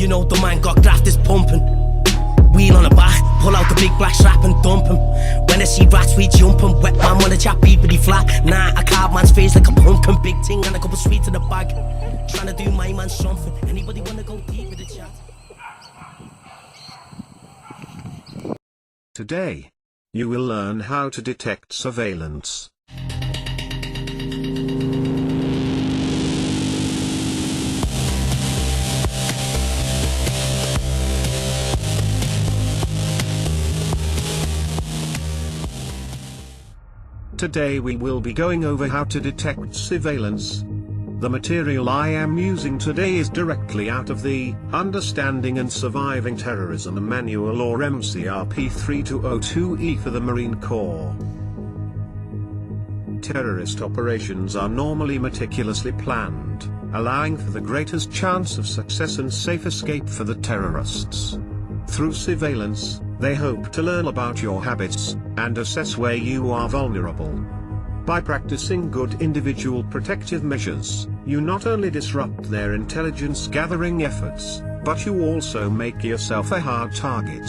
You know the man got graft is pumping. Wheel on the back, pull out the big black strap and dump him. When I see rats we jump him. Wet man wanna chat beepity flat. Nah, I carve man's face like a pumpkin. Big ting and a couple sweets in the bag. Trying to do my man something. Anybody wanna go deep with the chat? Today, you will learn how to detect surveillance. Today we will be going over how to detect surveillance. The material I am using today is directly out of the Understanding and Surviving Terrorism Manual, or MCRP 3202E for the Marine Corps. Terrorist operations are normally meticulously planned, allowing for the greatest chance of success and safe escape for the terrorists. Through surveillance, they hope to learn about your habits, and assess where you are vulnerable. By practicing good individual protective measures, you not only disrupt their intelligence gathering efforts, but you also make yourself a hard target.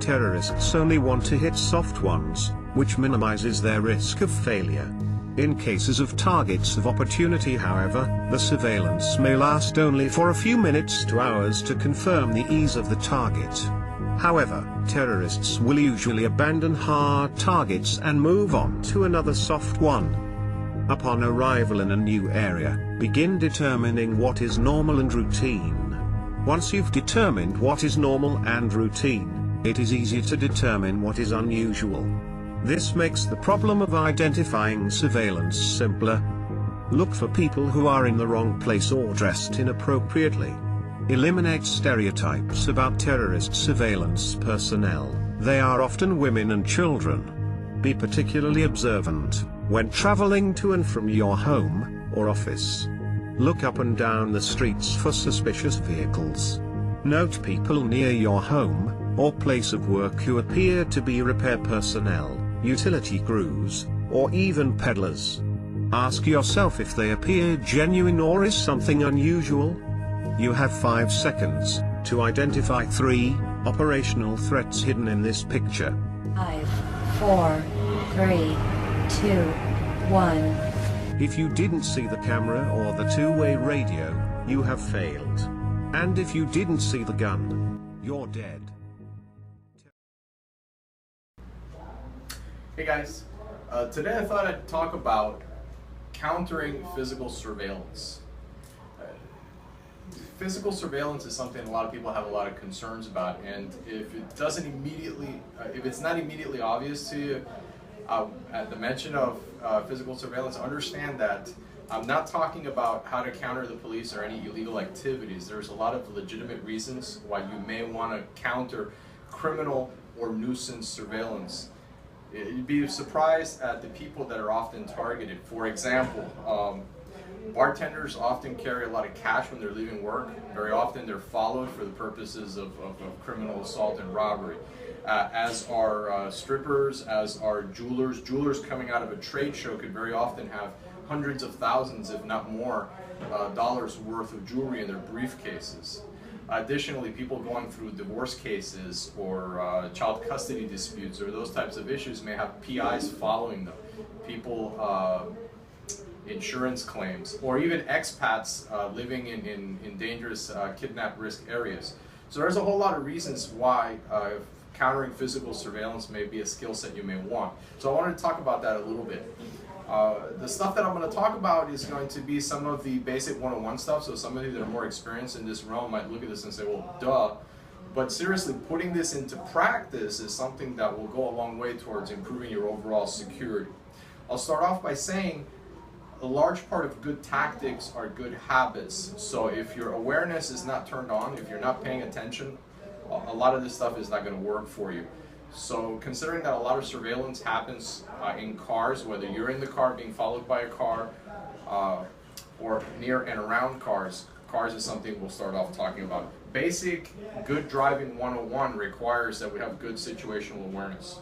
Terrorists only want to hit soft ones, which minimizes their risk of failure. In cases of targets of opportunity, however, the surveillance may last only for a few minutes to hours to confirm the ease of the target. However, terrorists will usually abandon hard targets and move on to another soft one. Upon arrival in a new area, begin determining what is normal and routine. Once you've determined what is normal and routine, it is easier to determine what is unusual. This makes the problem of identifying surveillance simpler. Look for people who are in the wrong place or dressed inappropriately. Eliminate stereotypes about terrorist surveillance personnel. They are often women and children. Be particularly observant when traveling to and from your home or office. Look up and down the streets for suspicious vehicles. Note people near your home or place of work who appear to be repair personnel, utility crews, or even peddlers. Ask yourself if they appear genuine or is something unusual. You have 5 seconds to identify 3 operational threats hidden in this picture. 5, 4, 3, 2, 1. If you didn't see the camera or the two-way radio, you have failed. And if you didn't see the gun, you're dead. Hey guys, today I thought I'd talk about countering physical surveillance. Physical surveillance is something a lot of people have a lot of concerns about, and if it's not immediately obvious to you at the mention of physical surveillance, understand that I'm not talking about how to counter the police or any illegal activities. There's a lot of legitimate reasons why you may want to counter criminal or nuisance surveillance. You'd be surprised at the people that are often targeted. For example, bartenders often carry a lot of cash when they're leaving work. Very often they're followed for the purposes of criminal assault and robbery. As are strippers, as are jewelers. Jewelers coming out of a trade show could very often have hundreds of thousands, if not more, dollars worth of jewelry in their briefcases. Additionally, people going through divorce cases or child custody disputes or those types of issues may have PIs following them. People, insurance claims, or even expats living in dangerous kidnap risk areas. So there's a whole lot of reasons why countering physical surveillance may be a skill set you may want. So I wanted to talk about that a little bit. The stuff that I'm going to talk about is going to be some of the basic 101 stuff, so some of you that are more experienced in this realm might look at this and say, well, duh. But seriously, putting this into practice is something that will go a long way towards improving your overall security. I'll start off by saying a large part of good tactics are good habits. So if your awareness is not turned on, if you're not paying attention, a lot of this stuff is not going to work for you. So considering that a lot of surveillance happens in cars, whether you're in the car being followed by a car or near and around cars is something we'll start off talking about. Basic good driving 101 requires that we have good situational awareness.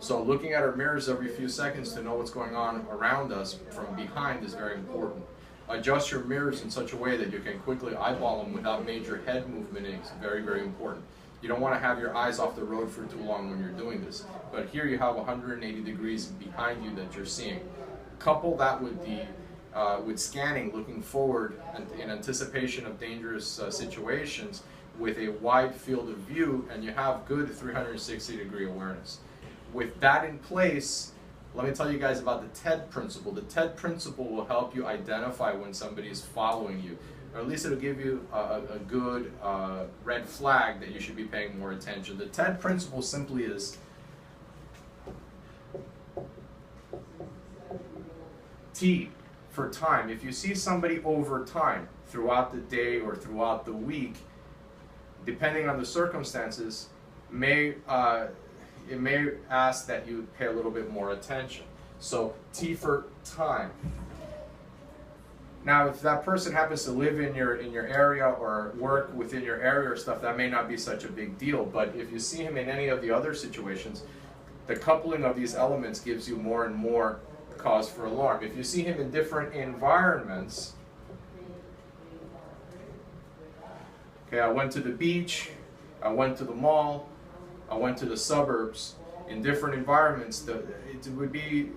So looking at our mirrors every few seconds to know what's going on around us from behind is very important. adjust your mirrors in such a way that you can quickly eyeball them without major head movement is very, very important. You don't want to have your eyes off the road for too long when you're doing this. But here you have 180 degrees behind you that you're seeing. Couple that with with scanning, looking forward and in anticipation of dangerous situations with a wide field of view, and you have good 360-degree awareness. With that in place, let me tell you guys about the TED principle. The TED principle will help you identify when somebody is following you, or at least it'll give you a good red flag that you should be paying more attention. The TED principle simply is T for time. If you see somebody over time, throughout the day or throughout the week, depending on the circumstances, it may ask that you pay a little bit more attention. So T for time. Now, if that person happens to live in your area or work within your area or stuff, that may not be such a big deal. But if you see him in any of the other situations, the coupling of these elements gives you more and more cause for alarm. If you see him in different environments, okay, I went to the beach, I went to the mall, I went to the suburbs. In different environments, it would be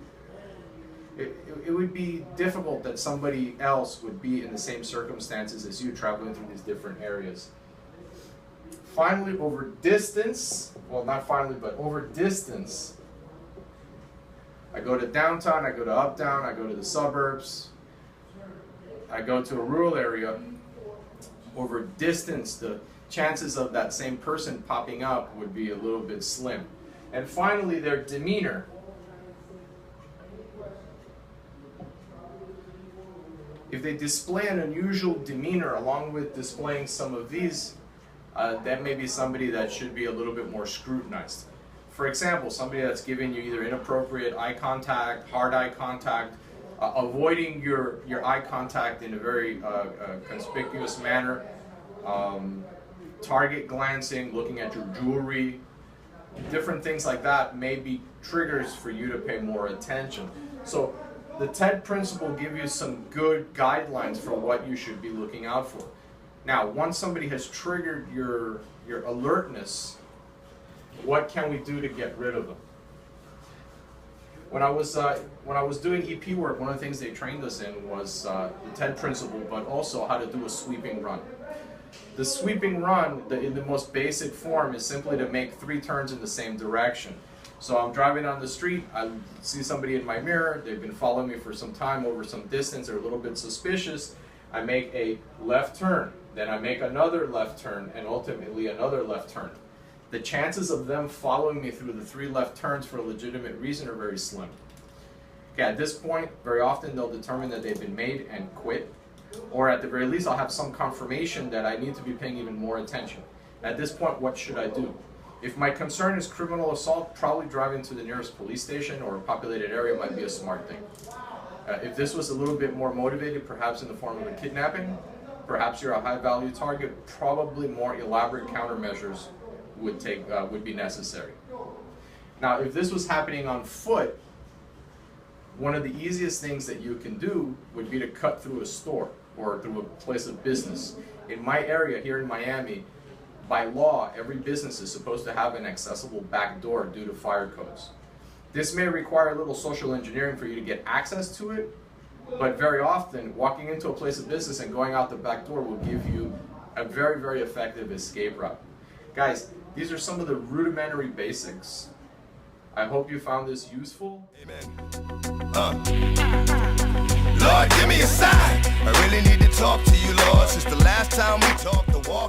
difficult that somebody else would be in the same circumstances as you, traveling through these different areas. Finally, over distance, well, not finally, but over distance, I go to downtown, I go to uptown, I go to the suburbs, I go to a rural area. Over distance, the chances of that same person popping up would be a little bit slim. And finally, their demeanor. If they display an unusual demeanor along with displaying some of these, that may be somebody that should be a little bit more scrutinized. For example, somebody that's giving you either inappropriate eye contact, hard eye contact, avoiding your eye contact in a very conspicuous manner, target glancing, looking at your jewelry, different things like that may be triggers for you to pay more attention. So the TED principle gives you some good guidelines for what you should be looking out for. Now, once somebody has triggered your alertness, what can we do to get rid of them? When I was doing EP work, one of the things they trained us in was the TED principle, but also how to do a sweeping run. The sweeping run, in the most basic form, is simply to make 3 turns in the same direction. So I'm driving down the street, I see somebody in my mirror, they've been following me for some time, over some distance, they're a little bit suspicious. I make a left turn, then I make another left turn, and ultimately another left turn. The chances of them following me through the 3 left turns for a legitimate reason are very slim. Okay, at this point, very often they'll determine that they've been made and quit, or at the very least I'll have some confirmation that I need to be paying even more attention. At this point, what should I do? If my concern is criminal assault, probably driving to the nearest police station or a populated area might be a smart thing. If this was a little bit more motivated, perhaps in the form of a kidnapping, perhaps you're a high-value target, probably more elaborate countermeasures would be necessary. Now, if this was happening on foot, one of the easiest things that you can do would be to cut through a store or through a place of business. In my area here in Miami, by law, every business is supposed to have an accessible back door due to fire codes. This may require a little social engineering for you to get access to it, but very often walking into a place of business and going out the back door will give you a very, very effective escape route. Guys, these are some of the rudimentary basics. I hope you found this useful. Amen. Lord, give me a sign. I really need to talk to you, Lord. Since the last time we talked, the wall